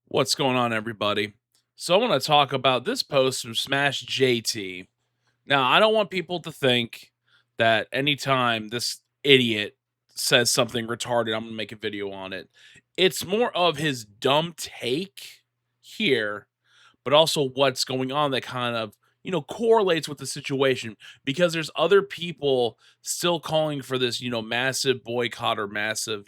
What's going on, everybody? So, I want to talk about this post from Smash JT. Now, I don't want people to think that anytime this idiot says something retarded, I'm going to make a video on it. It's more of his dumb take here, but also what's going on that kind of, correlates with the situation because there's other people still calling for this, massive boycott or massive,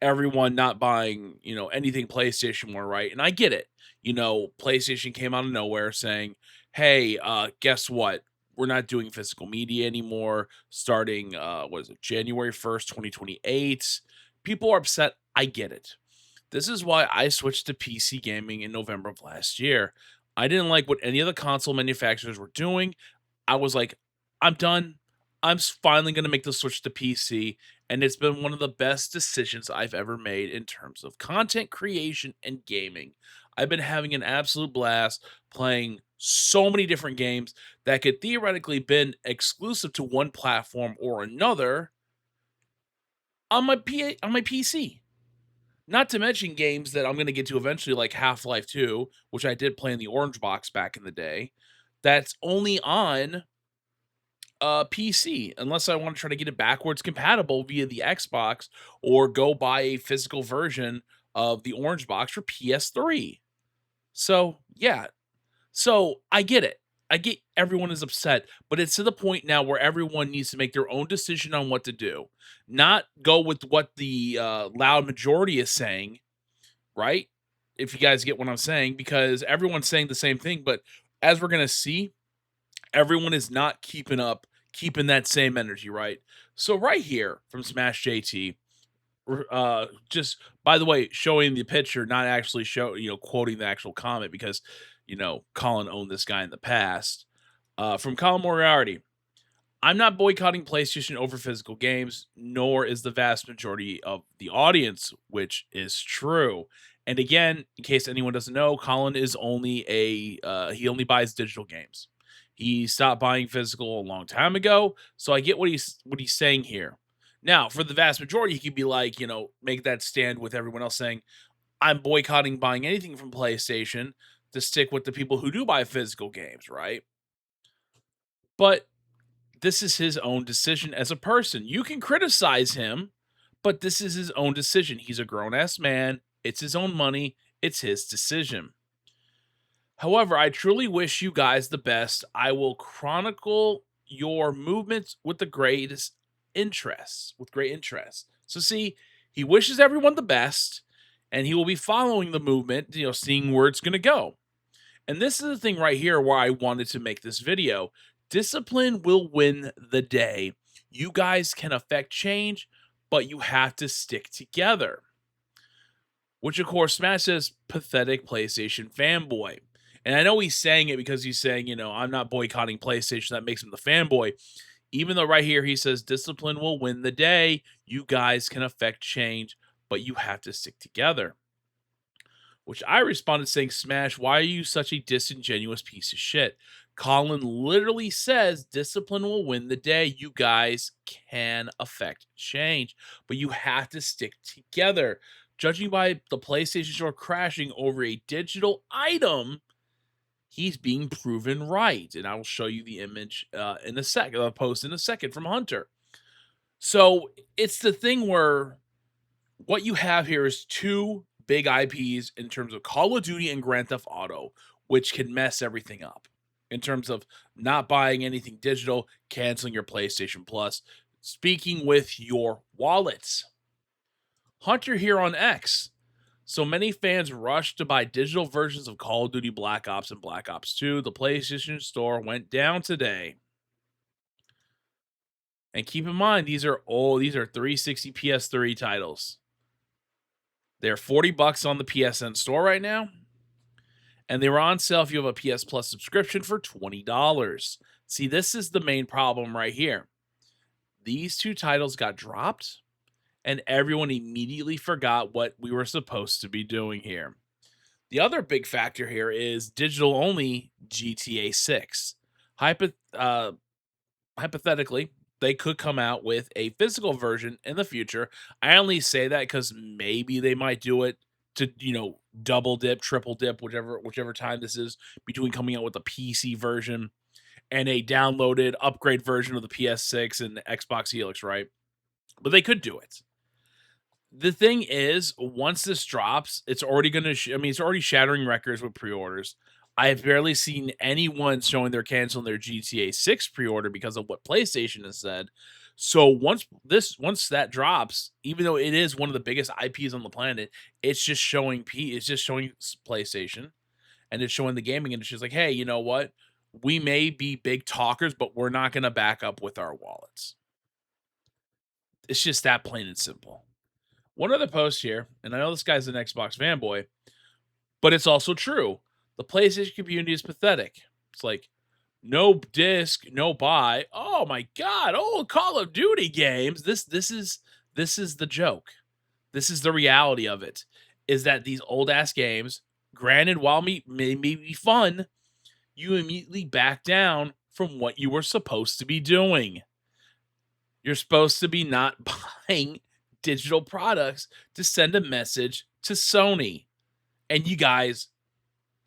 everyone not buying, anything PlayStation more, right? And I get it. PlayStation came out of nowhere saying, "Hey, guess what? We're not doing physical media anymore starting what is it, January 1st, 2028." People are upset. I get it. This is why I switched to PC gaming in November of last year. I didn't like what any of the console manufacturers were doing. I was like, I'm done. Finally going to make the switch to PC. And it's been one of the best decisions I've ever made in terms of content creation and gaming. I've been having an absolute blast playing so many different games that could theoretically been exclusive to one platform or another on my PC. Not to mention games that I'm gonna get to eventually, like Half-Life 2, which I did play in the orange box back in the day, that's only on, PC, unless I wanna try to get it backwards compatible via the Xbox or go buy a physical version of the orange box for PS3. So, yeah, so I get it. I get everyone is upset, but it's to the point now where everyone needs to make their own decision on what to do, not go with what the loud majority is saying, right? If you guys get what I'm saying, because everyone's saying the same thing, but as we're gonna see, everyone is not keeping that same energy, right? So right here from Smash JT, just by the way, showing the picture, not actually quoting the actual comment because Colin owned this guy in the past. From Colin Moriarty, I'm not boycotting PlayStation over physical games, nor is the vast majority of the audience, which is true. And again, in case anyone doesn't know, Colin is only he only buys digital games. He stopped buying physical a long time ago, so I get what he's saying here. Now, for the vast majority, he could be like, make that stand with everyone else saying, I'm boycotting buying anything from PlayStation to stick with the people who do buy physical games, right? But this is his own decision as a person. You can criticize him, but this is his own decision. He's a grown ass man. It's his own money. It's his decision. However, I truly wish you guys the best. I will chronicle your movements with the greatest interest, with great interest. So, see, he wishes everyone the best, and he will be following the movement, seeing where it's going to go. And this is the thing right here where I wanted to make this video. Discipline will win the day. You guys can affect change, but you have to stick together. Which, of course, Smash says, pathetic PlayStation fanboy. And I know he's saying it because he's saying, I'm not boycotting PlayStation. That makes him the fanboy. Even though right here he says, discipline will win the day. You guys can affect change, but you have to stick together. Which I responded saying, Smash, why are you such a disingenuous piece of shit? Colin literally says discipline will win the day. You guys can affect change, but you have to stick together. Judging by the PlayStation Store crashing over a digital item, he's being proven right. And I will show you the image in a second. I'll post in a second from Hunter. So it's the thing where what you have here is two big IPs in terms of Call of Duty and Grand Theft Auto, which can mess everything up in terms of not buying anything digital, canceling your PlayStation Plus, speaking with your wallets. Hunter here on X. So many fans rushed to buy digital versions of Call of Duty Black Ops and Black Ops 2. The PlayStation Store went down today. And keep in mind, these are 360 PS3 titles. They're $40 on the PSN store right now. And they were on sale if you have a PS Plus subscription for $20. See, this is the main problem right here. These two titles got dropped, and everyone immediately forgot what we were supposed to be doing here. The other big factor here is digital only GTA 6. Hypothetically, they could come out with a physical version in the future. I only say that because maybe they might do it to, double dip, triple dip, whichever time this is between coming out with a PC version and a downloaded upgrade version of the PS6 and the Xbox Helix, right? But they could do it. The thing is, once this drops, it's already going to, it's already shattering records with pre orders. I have barely seen anyone showing they're canceling their GTA 6 pre order because of what PlayStation has said. So once that drops, even though it is one of the biggest IPs on the planet, it's just showing PlayStation, and it's showing the gaming industry. It's like, hey, you know what? We may be big talkers, but we're not going to back up with our wallets. It's just that plain and simple. One other post here, and I know this guy's an Xbox fanboy, but it's also true. The PlayStation community is pathetic. It's like, no disc, no buy. Oh my god! Oh, Call of Duty games. This is the joke. This is the reality of it. Is that these old ass games, granted, while may be fun, you immediately back down from what you were supposed to be doing. You're supposed to be not buying digital products to send a message to Sony. And you guys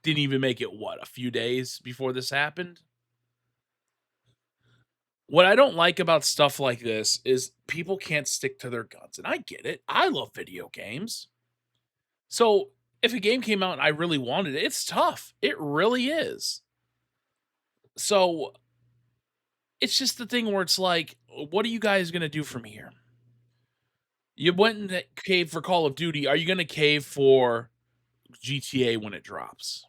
didn't even make it, what, a few days before this happened? What I don't like about stuff like this is people can't stick to their guns. And I get it. I love video games. So if a game came out and I really wanted it, it's tough. It really is. So it's just the thing where it's like, what are you guys going to do from here? You went and caved for Call of Duty. Are you going to cave for GTA when it drops?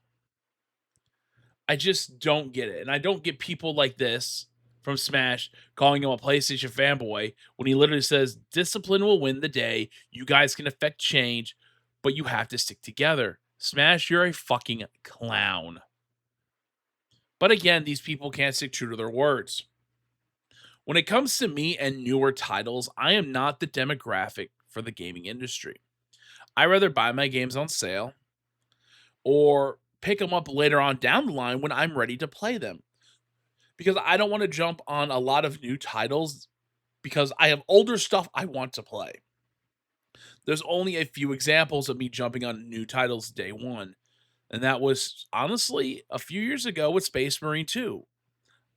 I just don't get it. And I don't get people like this from Smash calling him a PlayStation fanboy when he literally says, discipline will win the day. You guys can affect change, but you have to stick together. Smash, you're a fucking clown. But again, these people can't stick true to their words. When it comes to me and newer titles, I am not the demographic for the gaming industry. I rather buy my games on sale or pick them up later on down the line when I'm ready to play them. Because I don't want to jump on a lot of new titles because I have older stuff I want to play. There's only a few examples of me jumping on new titles day one, and that was honestly a few years ago with Space Marine 2.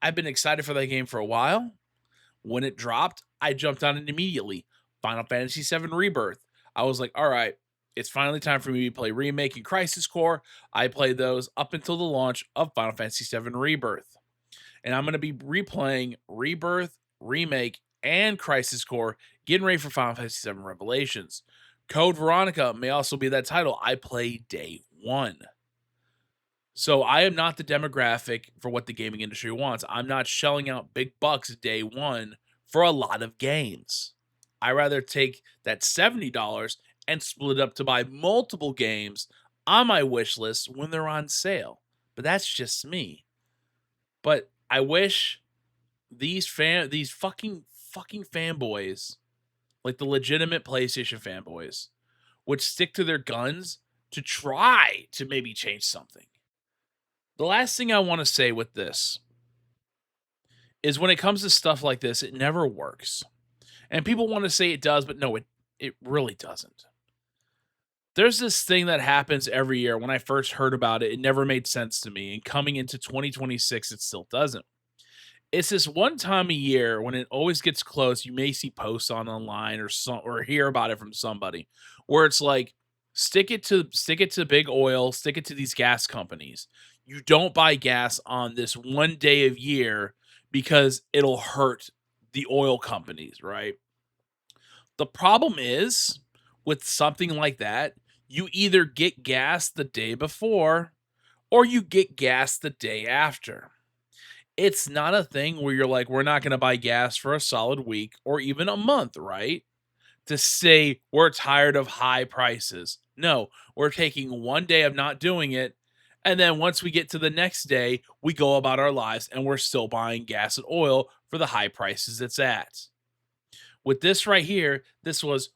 I've been excited for that game for a while. When it dropped, I jumped on it immediately. Final Fantasy VII Rebirth. I was like, all right, it's finally time for me to play Remake and Crisis Core. I played those up until the launch of Final Fantasy VII Rebirth. And I'm going to be replaying Rebirth, Remake, and Crisis Core, getting ready for Final Fantasy VII Revelations. Code Veronica may also be that title I play day one. So I am not the demographic for what the gaming industry wants. I'm not shelling out big bucks day one for a lot of games. I rather take that $70 and split it up to buy multiple games on my wish list when they're on sale. But that's just me. But I wish these fucking fanboys, like the legitimate PlayStation fanboys, would stick to their guns to try to maybe change something. The last thing I want to say with this is when it comes to stuff like this, it never works. And people want to say it does, but no, it really doesn't. There's this thing that happens every year. When I first heard about it, it never made sense to me. And coming into 2026, it still doesn't. It's this one time a year when it always gets close. You may see posts online or hear about it from somebody where it's like, stick it to big oil, stick it to these gas companies. You don't buy gas on this one day of year because it'll hurt the oil companies, right? The problem is with something like that, you either get gas the day before or you get gas the day after. It's not a thing where you're like, we're not going to buy gas for a solid week or even a month, right? To say we're tired of high prices. No, we're taking one day of not doing it. And then once we get to the next day, we go about our lives and we're still buying gas and oil for the high prices it's at. With this right here,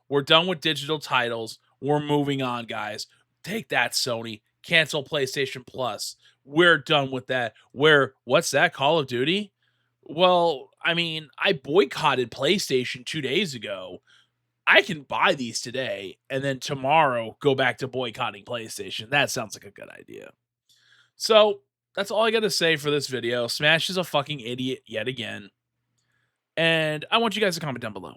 we're done with digital titles. We're moving on, guys. Take that, Sony. Cancel PlayStation Plus. We're done with that. What's that, Call of Duty? Well, I mean, I boycotted PlayStation 2 days ago I can buy these today and then tomorrow go back to boycotting PlayStation. That sounds like a good idea. So that's all I got to say for this video. Smash is a fucking idiot yet again. And I want you guys to comment down below.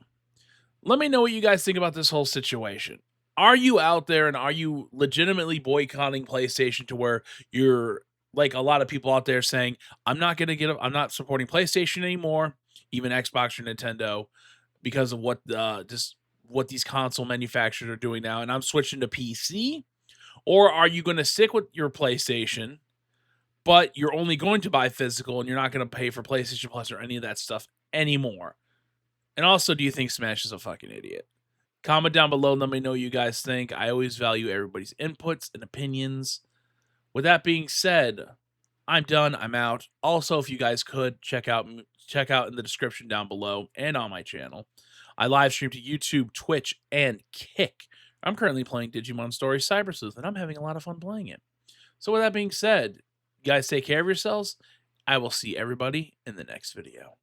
Let me know what you guys think about this whole situation. Are you out there and are you legitimately boycotting PlayStation to where you're like a lot of people out there saying, I'm not supporting PlayStation anymore, even Xbox or Nintendo, because of what these console manufacturers are doing now, and I'm switching to PC? Or are you going to stick with your PlayStation, but you're only going to buy physical and you're not going to pay for PlayStation Plus or any of that stuff anymore? And also, do you think Smash is a fucking idiot? Comment down below and let me know what you guys think. I always value everybody's inputs and opinions. With that being said, I'm done. I'm out. Also, if you guys could check out in the description down below and on my channel, I live stream to YouTube, Twitch, and Kick. I'm currently playing Digimon Story Cyber Sleuth, and I'm having a lot of fun playing it. So with that being said, you guys take care of yourselves. I will see everybody in the next video.